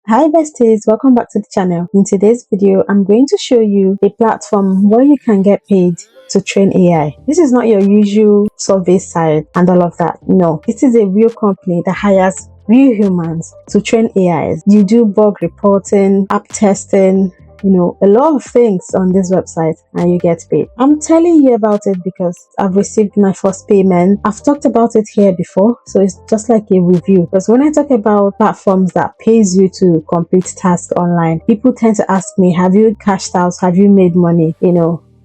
Hi besties, welcome back to the channel. In today's video, I'm going to show you a platform where you can get paid to train AI. This is not your usual survey site and all of that. No, this is a real company that hires real humans to train AIs. You do bug reporting, app testing, a lot of things on this website and you get paid. I'm telling you about it because I've received my first payment. I've talked about it here before, so it's just like a review. Because when I talk about platforms that pays you to complete tasks online, people tend to ask me, have you cashed out? Have you made money?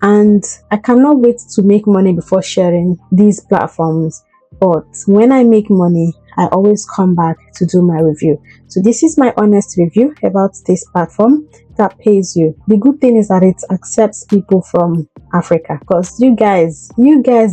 And I cannot wait to make money before sharing these platforms. But when I make money, I always come back to do my review. So this is my honest review about this platform that pays you. The good thing is that it accepts people from Africa, because you guys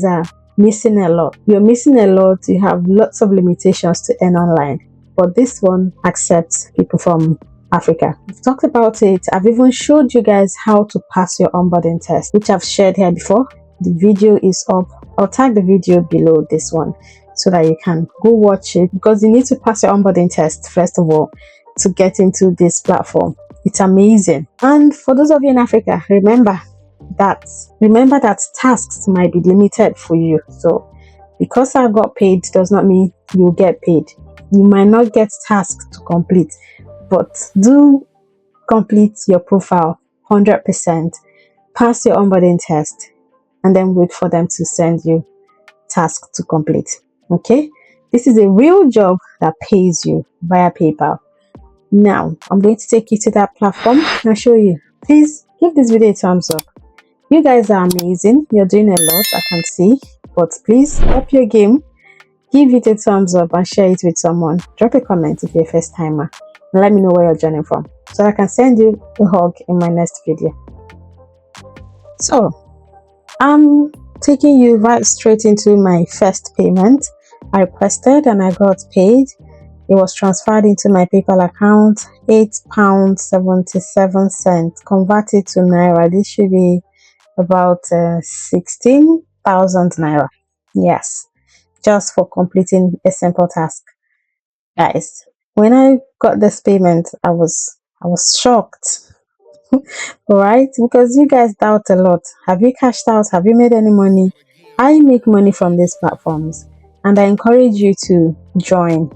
are missing a lot. You're missing a lot. You have lots of limitations to earn online, but this one accepts people from Africa. We've talked about it. I've even showed you guys how to pass your onboarding test, which I've shared here before. The video is up. I'll tag the video below this one so that you can go watch it, because you need to pass your onboarding test first of all to get into this platform. It's amazing. And for those of you in Africa, remember that tasks might be limited for you. So because I got paid does not mean you'll get paid. You might not get tasks to complete, but do complete your profile 100%, pass your onboarding test, and then wait for them to send you tasks to complete. Okay, this is a real job that pays you via PayPal. Now I'm going to take you to that platform and show you. Please give this video a thumbs up. You guys are amazing. You're doing a lot, I can see, but please up your game, give it a thumbs up and share it with someone. Drop a comment if you're a first timer and let me know where you're joining from so I can send you a hug in my next video. So I'm taking you right straight into my first payment. I requested and I got paid. It was transferred into my PayPal account, £8.77. Converted to Naira, this should be about 16,000 Naira. Yes, just for completing a simple task. Guys, when I got this payment, I was shocked. Right? Because you guys doubt a lot. Have you cashed out? Have you made any money? I make money from these platforms and I encourage you to join.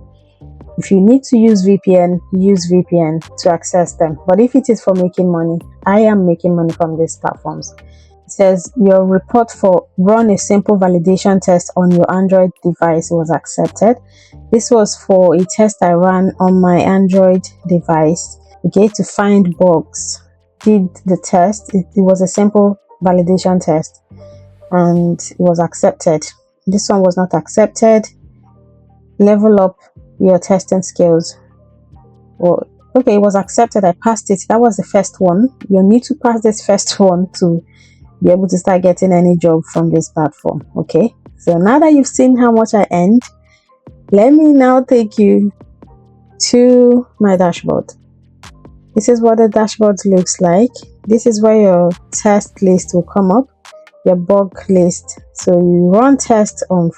If you need to use VPN, use VPN to access them. But if it is for making money, I am making money from these platforms. It says your report for run a simple validation test on your Android device was accepted. This was for a test I ran on my Android device, okay, to find bugs. Did the test. It was a simple validation test and it was accepted. This one was not accepted. Level up your testing skills. Well, okay, it was accepted. I passed it. That was the first one. You need to pass this first one to be able to start getting any job from this platform. Okay, so now that you've seen how much I earned, let me now take you to my dashboard. This is what the dashboard looks like. This is where your test list will come up, your bug list. So you run tests on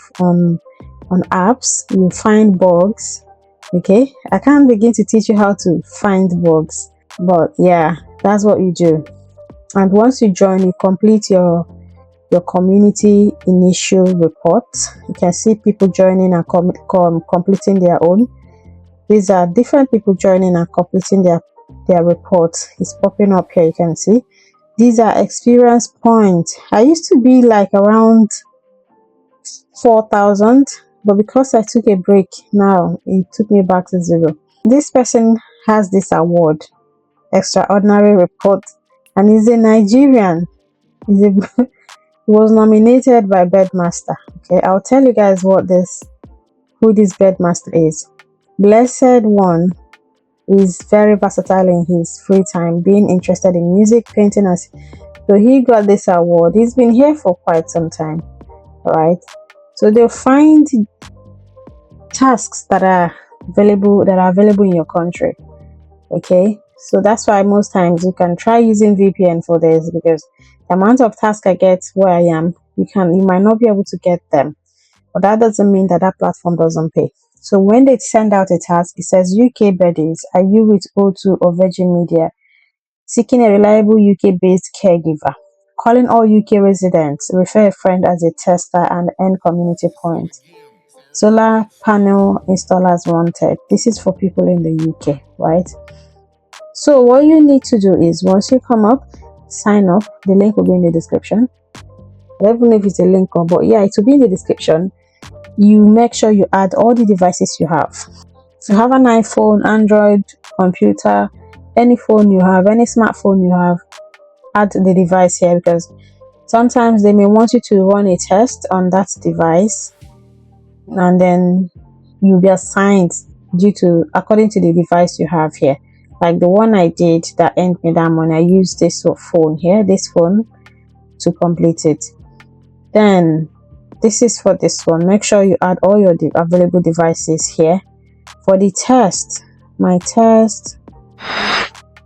apps, you find bugs. Okay, I can't begin to teach you how to find bugs, but yeah, that's what you do. And once you join, you complete your community initial report. You can see people joining and completing their own. These are different people joining and completing their reports. It's popping up here. You can see these are experience points. I used to be like around 4,000, but because I took a break, now it took me back to 0. This person has this award, extraordinary report, and he's a Nigerian. He was nominated by Bedmaster. Okay, I'll tell you guys who this Bedmaster is. Blessed one is very versatile in his free time, being interested in music, painting, so he got this award. He's been here for quite some time. All right, so they'll find tasks that are available in your country. Okay, so that's why most times you can try using VPN for this, because the amount of tasks I get where I am, you might not be able to get them, but that doesn't mean that platform doesn't pay. So when they send out a task, it says UK Besties, are you with O2 or Virgin Media? Seeking a reliable UK-based caregiver. Calling all UK residents. Refer a friend as a tester and earn community points. Solar panel installers wanted. This is for people in the UK, right? So what you need to do is, once you come up, sign up. The link will be in the description. I don't know if it's a link or, but yeah, it will be in the description. You make sure you add all the devices you have. If you have an iPhone, Android, computer, any phone you have, any smartphone you have, add the device here, because sometimes they may want you to run a test on that device, and then you'll be assigned according to the device you have here. Like the one I did that earned me that money, I used this phone here, this phone, to complete it. Then this is for this one. Make sure you add all your available devices here. For the test, my test,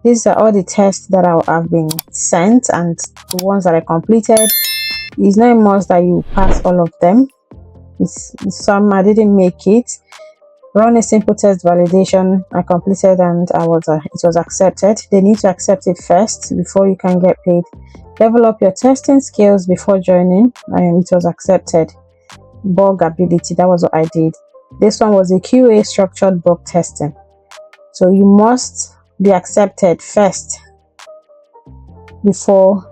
these are all the tests that have been sent and the ones that I completed. It's not a must that you pass all of them. Some I didn't make it. Run a simple test validation. I completed and it was accepted. They need to accept it first before you can get paid. Level up your testing skills before joining, and it was accepted. Bug ability, that was what I did. This one was a QA structured bug testing. So you must be accepted first before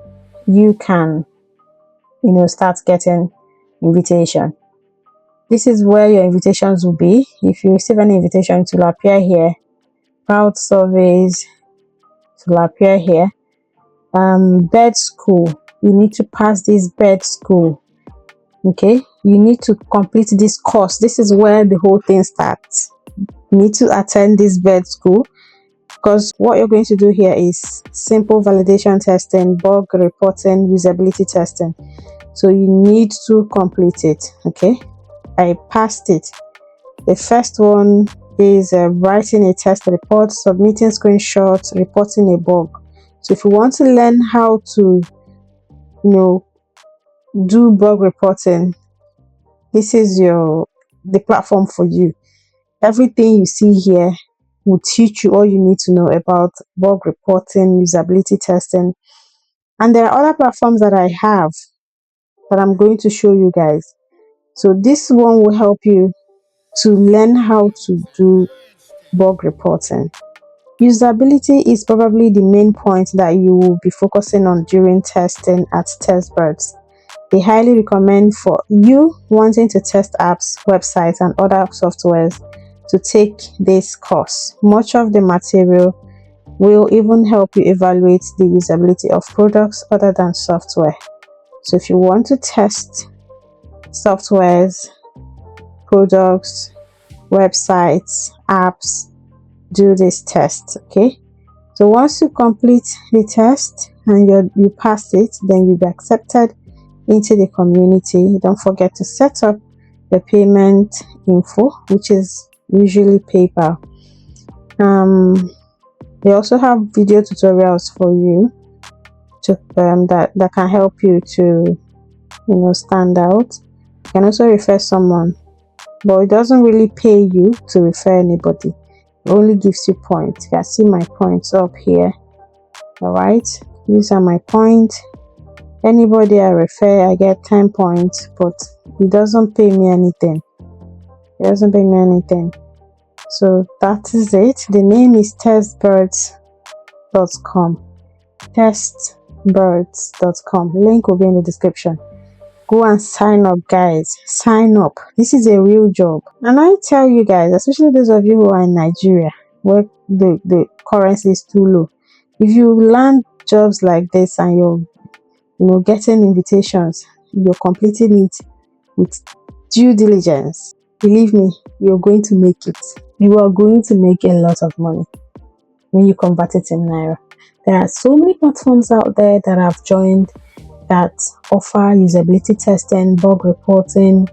you can, start getting invitation. This is where your invitations will be. If you receive any invitation, it will appear here. Crowd surveys, it will appear here. Bed school, you need to pass this bed school. Okay, you need to complete this course. This is where the whole thing starts. You need to attend this bed school, because what you're going to do here is simple validation testing, bug reporting, usability testing. So you need to complete it. Okay, I passed it. The first one is writing a test report, submitting screenshots, reporting a bug. So if you want to learn how to do bug reporting, this is the platform for you. Everything you see here will teach you all you need to know about bug reporting, usability testing. And there are other platforms that I have that I'm going to show you guys. So this one will help you to learn how to do bug reporting. Usability is probably the main point that you will be focusing on during testing at TestBirds. They highly recommend for you wanting to test apps, websites, and other softwares to take this course. Much of the material will even help you evaluate the usability of products other than software. So if you want to test softwares, products, websites, apps, do this test. Okay, so once you complete the test and you pass it, then you'll be accepted into the community. Don't forget to set up the payment info, which is usually PayPal. They also have video tutorials for you that can help you to stand out. You can also refer someone, but it doesn't really pay you to refer anybody. It only gives you points. You can see my points up here. All right, these are my points. Anybody I refer, I get 10 points, but it doesn't pay me anything. So that is it. The name is testbirds.com. Testbirds.com. Link will be in the description. Go and sign up, guys. Sign up. This is a real job. And I tell you guys, especially those of you who are in Nigeria, where the currency is too low, if you land jobs like this and you're getting invitations, you're completing it with due diligence, believe me, you're going to make it. You are going to make a lot of money when you convert it in Naira. There are so many platforms out there that I've joined that offer usability testing, bug reporting,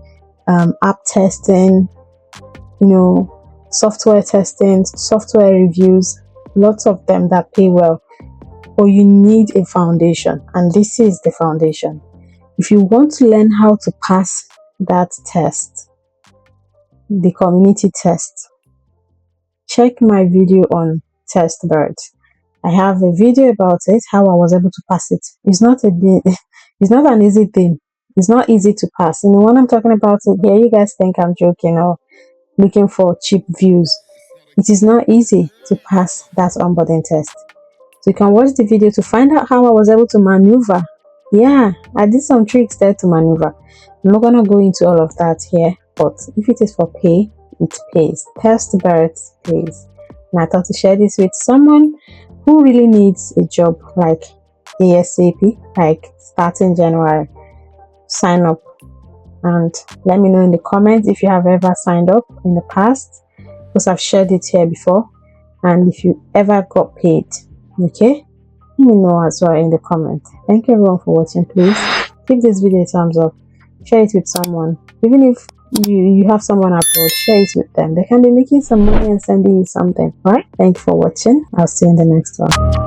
app testing, software testing, software reviews, lots of them that pay well. But you need a foundation, and this is the foundation. If you want to learn how to pass that test, the community test. Check my video on test birds. I have a video about it, how I was able to pass it. It's not it's not an easy thing. It's not easy to pass. You know, when I'm talking about it here, you guys think I'm joking or looking for cheap views. It is not easy to pass that onboarding test. So you can watch the video to find out how I was able to maneuver. Yeah, I did some tricks there to maneuver. I'm not gonna go into all of that here, but if it is for pay, it pays. Test birds pays. And I thought to share this with someone who really needs a job like ASAP, like starting January. Sign up and let me know in the comments if you have ever signed up in the past, because I've shared it here before, and if you ever got paid. Okay, let me know as well in the comments. Thank you everyone for watching. Please give this video a thumbs up, share it with someone. Even if you have someone abroad, share it with them. They can be making some money and sending you something. All right, thank you for watching. I'll see you in the next one.